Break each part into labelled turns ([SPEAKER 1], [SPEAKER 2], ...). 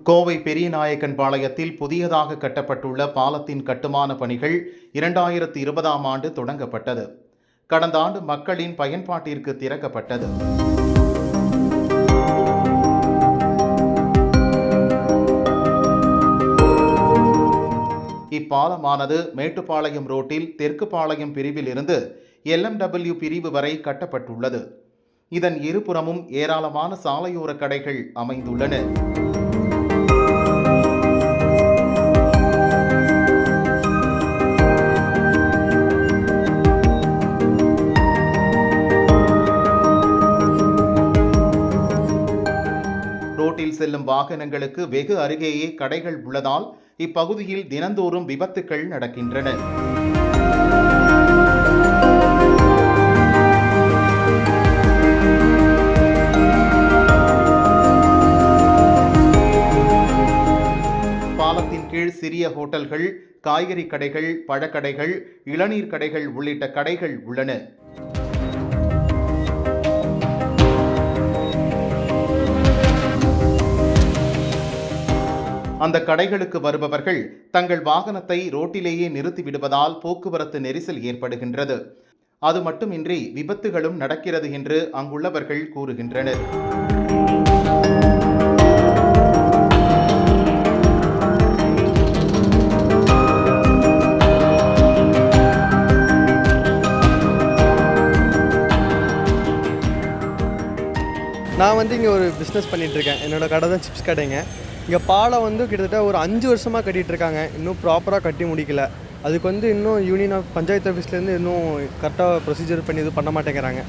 [SPEAKER 1] கோவை பெரியநாயக்கன்பாளையத்தில் புதியதாக கட்டப்பட்டுள்ள பாலத்தின் கட்டுமான பணிகள் 2020ஆம் ஆண்டு தொடங்கப்பட்டது. கடந்த ஆண்டு மக்களின் பயன்பாட்டிற்கு திறக்கப்பட்டது. இப்பாலமானது மேட்டுப்பாளையம் ரோட்டில் தெற்கு பாளையம் பிரிவில் இருந்து LMW பிரிவு வரை கட்டப்பட்டுள்ளது. இதன் இருபுறமும் ஏராளமான சாலையோர கடைகள் அமைந்துள்ளன. ரோட்டில் செல்லும் வாகனங்களுக்கு வெகு அருகேயே கடைகள் உள்ளதால் இப்பகுதியில் தினந்தோறும் விபத்துக்கள் நடக்கின்றன. பாலத்தின் கீழ் சிறிய ஹோட்டல்கள், காய்கறி கடைகள், பழக்கடைகள், இளநீர் கடைகள் உள்ளிட்ட கடைகள் உள்ளன. அந்த கடைகளுக்கு வருபவர்கள் தங்கள் வாகனத்தை ரோட்டிலேயே நிறுத்திவிடுவதால் போக்குவரத்து நெரிசல் ஏற்படுகின்றது. அது மட்டுமின்றி விபத்துகளும் நடக்கிறது என்று அங்குள்ளவர்கள் கூறுகின்றனர்.
[SPEAKER 2] நான் இங்கே ஒரு பிஸ்னஸ் பண்ணிகிட்ருக்கேன். என்னோடய கடை தான் சிப்ஸ் கடைங்க. இங்கே பாலம் கிட்டத்தட்ட ஒரு 5 வருஷமாக கட்டிகிட்ருக்காங்க. இன்னும் ப்ராப்பராக கட்டி முடிக்கல. அதுக்கு இன்னும் யூனியன் ஆஃப் பஞ்சாயத்து ஆஃபீஸ்லேருந்து இன்னும் கரெக்டாக ப்ரொசீஜர் பண்ணி இது பண்ண மாட்டேங்கிறாங்க.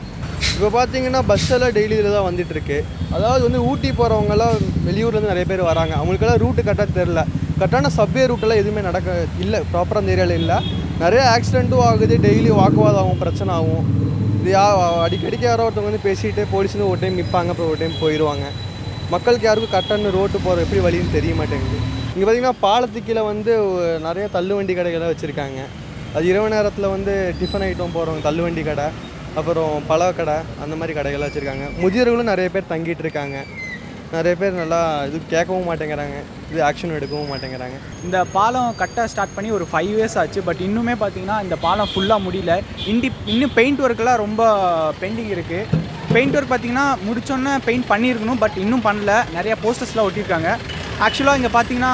[SPEAKER 2] இப்போ பார்த்தீங்கன்னா பஸ்ஸெல்லாம் டெய்லி இதில் தான் வந்துட்டுருக்கு. அதாவது ஊட்டி போகிறவங்கெல்லாம் வெளியூர்லேருந்து நிறைய பேர் வராங்க. அவங்களுக்கெல்லாம் ரூட்டு கரெக்டாக தெரில. கரெக்டான சப்வே ரூட்டெல்லாம் எதுவுமே இல்லை, ப்ராப்பராக அந்த ஏரியாவில் இல்லை. நிறைய ஆக்சிடெண்ட்டும் ஆகுது. டெய்லி வாக்குவாதம் ஆகும், பிரச்சனை ஆகும். இது அடிக்கடிக்கு யாரோ ஒருத்தவங்க பேசிட்டு போலீஸ்னு ஒரு டைம் நிற்பாங்க, அப்புறம் ஒரு டைம் போயிடுவாங்க. மக்களுக்கு யாருக்கும் கரெக்டான ரோட்டு போகிற எப்படி வழின்னு தெரிய மாட்டேங்குது. இங்கே பார்த்திங்கன்னா பாலத்துக்கு கீழே நிறைய தள்ளுவண்டி கடைகள்லாம் வச்சுருக்காங்க. அது இரவு நேரத்தில் டிஃபன் ஐட்டம் போகிறவங்க தள்ளுவண்டி கடை, அப்புறம் பழ கடை, அந்த மாதிரி கடைகள்லாம் வச்சுருக்காங்க. முதியவர்களும் நிறைய பேர் தங்கிட்டு இருக்காங்க. நிறைய பேர் நல்லா இது கேட்கவும் மாட்டேங்கிறாங்க, இது ஆக்ஷன் எடுக்கவும் மாட்டேங்கிறாங்க.
[SPEAKER 3] இந்த பாலம் கட்ட ஸ்டார்ட் பண்ணி ஒரு 5 இயர்ஸ் ஆச்சு. பட் இன்னுமே பார்த்திங்கன்னா இந்த பாலம் ஃபுல்லாக முடியல. இன்னும் பெயிண்ட் ஒர்க்கெல்லாம் ரொம்ப பெண்டிங் இருக்குது. பெயிண்ட் ஒர்க் பார்த்திங்கன்னா முடிச்சோன்னே பெயிண்ட் பண்ணியிருக்கணும், பட் இன்னும் பண்ணல. நிறையா போஸ்டர்ஸ்லாம் ஒட்டியிருக்காங்க. ஆக்சுவலாக இங்கே பார்த்திங்கன்னா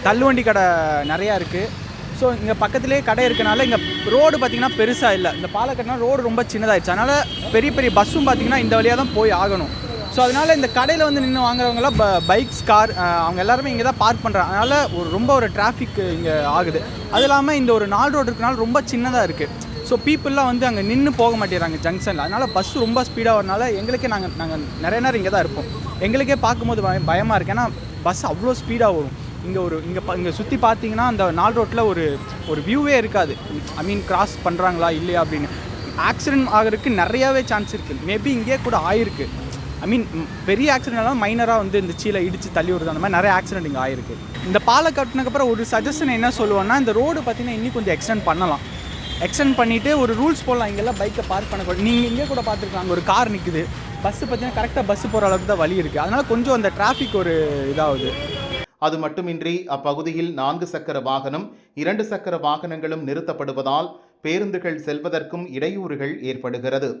[SPEAKER 3] தள்ளுவண்டி கடை நிறையா இருக்குது. ஸோ இங்கே பக்கத்துலேயே கடை இருக்கனால இங்கே ரோடு பார்த்திங்கன்னா பெருசாக இல்லை. இந்த பாலம் கட்டினா ரோடு ரொம்ப சின்னதாகிடுச்சு. அதனால் பெரிய பெரிய பஸ்ஸும் பார்த்திங்கன்னா இந்த வழியாக தான் போய் ஆகணும். ஸோ அதனால் இந்த கடையில் நின்று வாங்குறவங்களாம் பைக்ஸ், கார், அவங்க எல்லாருமே இங்கே தான் பார்க் பண்ணுறாங்க. அதனால் ரொம்ப டிராஃபிக் இங்கே ஆகுது. அது இல்லாமல் இந்த ஒரு 4 ரோடு இருக்கனால ரொம்ப சின்னதாக இருக்குது. ஸோ பீப்புளெலாம் அங்கே நின்று போக மாட்டேறாங்க ஜங்ஷனில். அதனால் பஸ்ஸு ரொம்ப ஸ்பீடாக வரனால எங்களுக்கே நாங்கள் நிறைய நேரம் இங்கே தான் இருப்போம். எங்களுக்கே பார்க்கும்போது பயமாக இருக்குது. ஏன்னா பஸ் அவ்வளோ ஸ்பீடாக வரும். இங்கே சுற்றி பார்த்தீங்கன்னா அந்த 4 ரோட்டில் ஒரு வியூவே இருக்காது. கிராஸ் பண்ணுறாங்களா இல்லையா அப்படின்னு. ஆக்சிடென்ட் ஆகிறதுக்கு நிறையாவே சான்ஸ் இருக்குது. மேபி இங்கே கூட ஆயிருக்கு. பெரிய ஆக்சிடென்ட்லாம் மைனராக இந்த சீலை இடித்து தள்ளி விடுறது, அந்த மாதிரி நிறைய ஆக்சிடென்ட் இங்கே ஆயிருக்கு. இந்த பாலம் கட்டினதுக்கப்புறம் ஒரு சஜஷன் என்ன சொல்லுவோன்னா, இந்த ரோடு பார்த்திங்கன்னா இன்னும் கொஞ்சம் எக்ஸ்டெண்ட் பண்ணலாம். எக்ஸ்டெண்ட் பண்ணிவிட்டு ஒரு ரூல்ஸ் போடலாம். இங்கெல்லாம் பைக்கை பார்க் பண்ணக்கூடாது. நீங்கள் இங்கே கூட பார்த்துருக்காங்க, ஒரு கார் நிற்குது. பஸ்ஸு பார்த்தீங்கன்னா கரெக்டாக பஸ்ஸு போகிற அளவுக்கு தான் வழி இருக்குது. அதனால் கொஞ்சம் அந்த டிராஃபிக் ஒரு இதாகுது.
[SPEAKER 1] அது மட்டுமின்றி அப்பகுதியில் 4 சக்கர வாகனம், 2 சக்கர வாகனங்களும் நிறுத்தப்படுவதால் பேருந்துகள் செல்வதற்கும் இடையூறுகள் ஏற்படுகிறது.